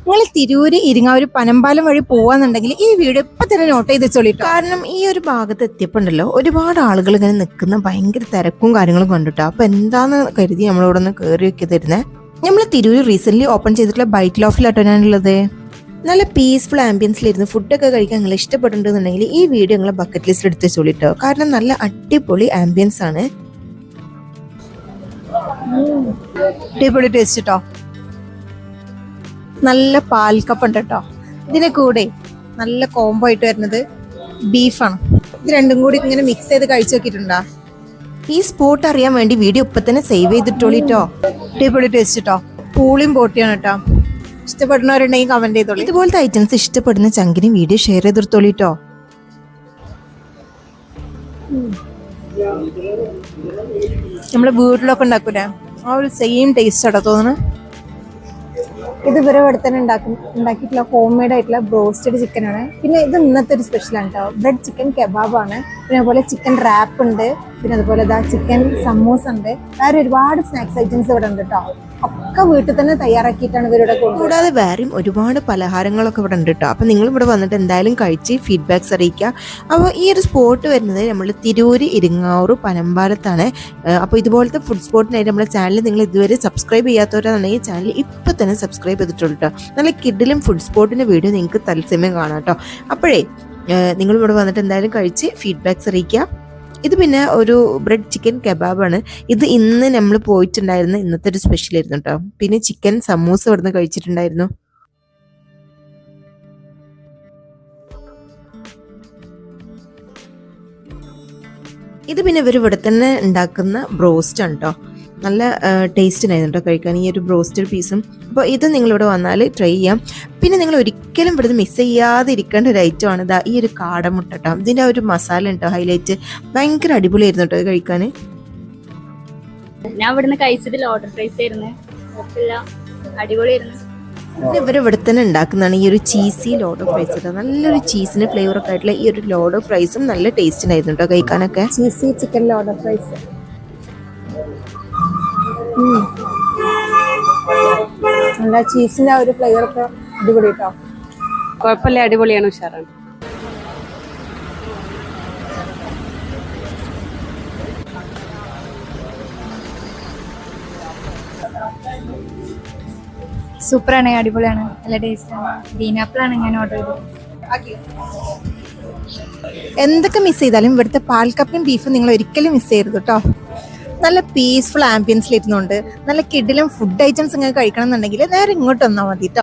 നിങ്ങൾ തിരൂര് ഇരിങ്ങാവൂർ പനമ്പാലം വഴി പോവാന്നുണ്ടെങ്കിൽ ഈ വീഡിയോ ഇപ്പൊ തന്നെ നോട്ട് ചെയ്ത് വെച്ചോളിട്ടോ. കാരണം ഈ ഒരു ഭാഗത്ത് എത്തിയപ്പോണ്ടല്ലോ ഒരുപാട് ആളുകൾ ഇങ്ങനെ നിൽക്കുന്ന ഭയങ്കര തിരക്കും കാര്യങ്ങളും കണ്ടിട്ടോ. അപ്പൊ എന്താന്ന് കരുതി നമ്മളിവിടെ ഒന്ന് കയറി വെക്കി തരുന്നേ. നമ്മൾ തിരൂര് റീസെന്റ് ഓപ്പൺ ചെയ്തിട്ടുള്ള ബൈറ്റ് ലോഫിലാട്ടോ ഞാനുള്ളത്. നല്ല പീസ്ഫുൾ ആംബിയൻസിലിരുന്ന് ഫുഡൊക്കെ കഴിക്കാൻ നിങ്ങൾ ഇഷ്ടപ്പെട്ടിട്ടുണ്ടെങ്കിൽ ഈ വീഡിയോ നിങ്ങളെ ബക്കറ്റ് ലിസ്റ്റ് എടുത്ത് വെച്ചോളിട്ടോ. കാരണം നല്ല അടിപൊളി ആംബിയൻസ് ആണ്, അടിപൊളി ടേസ്റ്റ് കേട്ടോ. നല്ല പാൽക്കപ്പ് ഉണ്ട് കേട്ടോ. ഇതിന്റെ കൂടെ നല്ല കോംബോ ആയിട്ട് വരുന്നത് ബീഫാണ്. ഇത് രണ്ടും കൂടി ഇങ്ങനെ മിക്സ് ചെയ്ത് കഴിച്ചു നോക്കിയിട്ടുണ്ടോ? ഈ സ്പോട്ട് അറിയാൻ വേണ്ടി വീഡിയോ ഇപ്പൊ തന്നെ സേവ് ചെയ്തിട്ടോളിട്ടോ. അടിപൊളി ടേസ്റ്റ് കേട്ടോ. പൂളിയും ബോട്ടിയാണ് കേട്ടോ. ഇഷ്ടപ്പെടുന്നവരുണ്ടെങ്കിൽ കമന്റ് ചെയ്തോളൂ. ഇതുപോലത്തെ ഐറ്റംസ് ഇഷ്ടപ്പെടുന്ന ചങ്കിന് വീഡിയോ ഷെയർ ചെയ്തിട്ടോളിട്ടോ. നമ്മള് വീട്ടിലൊക്കെ ഉണ്ടാക്കൂലേ ആ ഒരു സെയിം ടേസ്റ്റ് ആട്ടോ തോന്നുന്നു. ഇത് ഇവരെ ഇവിടെ തന്നെ ഉണ്ടാക്കിയിട്ടുള്ള ഹോം മെയ്ഡ് ആയിട്ടുള്ള ബ്രോസ്റ്റഡ് ചിക്കൻ ആണ്. പിന്നെ ഇത് ഇന്നത്തെ ഒരു സ്പെഷ്യലാണ് കേട്ടോ. ബ്രെഡ് ചിക്കൻ കബാബാണ്. പിന്നെ അതുപോലെ ചിക്കൻ റാപ്പ് ഉണ്ട്. പിന്നെ അതുപോലെ ചിക്കൻ സമൂസ ഉണ്ട്. വേറെ ഒരുപാട് സ്നാക്സ് ഐറ്റംസ് ഇവിടെ ഉണ്ട് കേട്ടോ. ഒക്കെ വീട്ടിൽ തന്നെ തയ്യാറാക്കിയിട്ടാണ് ഇവരുടെ കൂടാതെ വേറെയും ഒരുപാട് പലഹാരങ്ങളൊക്കെ ഇവിടെ ഉണ്ട് കേട്ടോ. അപ്പം നിങ്ങൾ ഇവിടെ വന്നിട്ട് എന്തായാലും കഴിച്ച് ഫീഡ്ബാക്ക്സ് അറിയിക്കുക. അപ്പോൾ ഈ ഒരു സ്പോട്ട് വരുന്നത് നമ്മൾ തിരൂര് ഇരിങ്ങാവൂർ പനമ്പാലത്താണ്. അപ്പോൾ ഇതുപോലത്തെ ഫുഡ് സ്പോട്ടിനായിട്ട് നമ്മുടെ ചാനൽ നിങ്ങൾ ഇതുവരെ സബ്സ്ക്രൈബ് ചെയ്യാത്തവരാണെങ്കിൽ ചാനൽ ഇപ്പം തന്നെ സബ്സ്ക്രൈബ് ചെയ്തിട്ടുള്ളൂ കേട്ടോ. നല്ല കിഡിലും ഫുഡ് സ്പോട്ടിൻ്റെ വീഡിയോ നിങ്ങൾക്ക് തത്സമയം കാണാം കേട്ടോ. അപ്പോഴേ നിങ്ങൾ ഇവിടെ വന്നിട്ട് എന്തായാലും കഴിച്ച് ഫീഡ്ബാക്ക്സ് അറിയിക്കുക. ഇത് പിന്നെ ഒരു ബ്രെഡ് ചിക്കൻ കബാബാണ്. ഇത് ഇന്ന് നമ്മൾ പോയിട്ടുണ്ടായിരുന്ന ഇന്നത്തെ ഒരു സ്പെഷ്യൽ ആയിരുന്നു കേട്ടോ. പിന്നെ ചിക്കൻ സമൂസ ഇവിടുന്ന് കഴിച്ചിട്ടുണ്ടായിരുന്നു. ഇത് പിന്നെ ഇവർ ഇവിടെ തന്നെ ഉണ്ടാക്കുന്ന ബ്രോസ്റ്റ് ആണ് കേട്ടോ. നല്ല ടേസ്റ്റ് ഉണ്ടായിരുന്നു കേട്ടോ കഴിക്കാൻ ഈ ഒരു ബ്രോസ്റ്റഡ് പീസും. അപ്പോൾ ഇത് നിങ്ങളിവിടെ വന്നാൽ ട്രൈ ചെയ്യാം. പിന്നെ നിങ്ങൾ ഒരിക്കലും ഇവിടുന്ന് മിസ് ചെയ്യാതെ ഇരിക്കേണ്ട ഒരു ഐറ്റം ആണ് ഇതാ ഈ ഒരു കാടമുട്ട കേട്ടോ. ഇതിൻ്റെ ഒരു മസാല ഉണ്ടോ ഹൈലൈറ്റ്, ഭയങ്കര അടിപൊളിയായിരുന്നു കേട്ടോ ഇത് കഴിക്കാൻ. ഞാൻ ഇവിടുന്ന് കഴിച്ചതിൽ ഓർഡർ പ്രൈസ് ആയിരുന്നു, അടിപൊളിയായിരുന്നു. പിന്നെ ഇവർ ഇവിടെ തന്നെ ഉണ്ടാക്കുന്നതാണ് ഈ ഒരു ചീസി ലോഡ് ഓഫ് ഫ്രൈസ് കേട്ടോ. നല്ലൊരു ചീസിന് ഫ്ലേവർ ഒക്കെ ആയിട്ടുള്ള ഈ ഒരു ലോഡ് ഓഫ് ഫ്രൈസും നല്ല ടേസ്റ്റ് ഉണ്ടായിരുന്നു കേട്ടോ കഴിക്കാനൊക്കെ. Cheesy chicken load of fries നല്ല ചീസിന്റെ ആ ഒരു ഫ്ലേവർ ഒക്കെ അടിപൊളി കേട്ടോ. കുഴപ്പമില്ല, അടിപൊളിയാണ്, ഉഷാറാണ്. സൂപ്പറാണ്, അടിപൊളിയാണ്, നല്ല ടേസ്റ്റാണ്. ഗ്രീൻ ആപ്പിളാണ് ഞാൻ ഓർഡർ ചെയ്തത്. എന്തൊക്കെ മിസ് ചെയ്താലും ഇവിടുത്തെ പാൽക്കപ്പയും ബീഫും നിങ്ങൾ ഒരിക്കലും മിസ് ചെയ്യരുത് കേട്ടോ. നല്ല പീസ്ഫുൾ ആംബിയൻസിലിരുന്നുണ്ട് നല്ല കിഡിലും ഫുഡ് ഐറ്റംസ് ഇങ്ങനെ കഴിക്കണം എന്നുണ്ടെങ്കിൽ നേരെ ഇങ്ങോട്ട് വന്നാൽ മതി കേട്ടോ.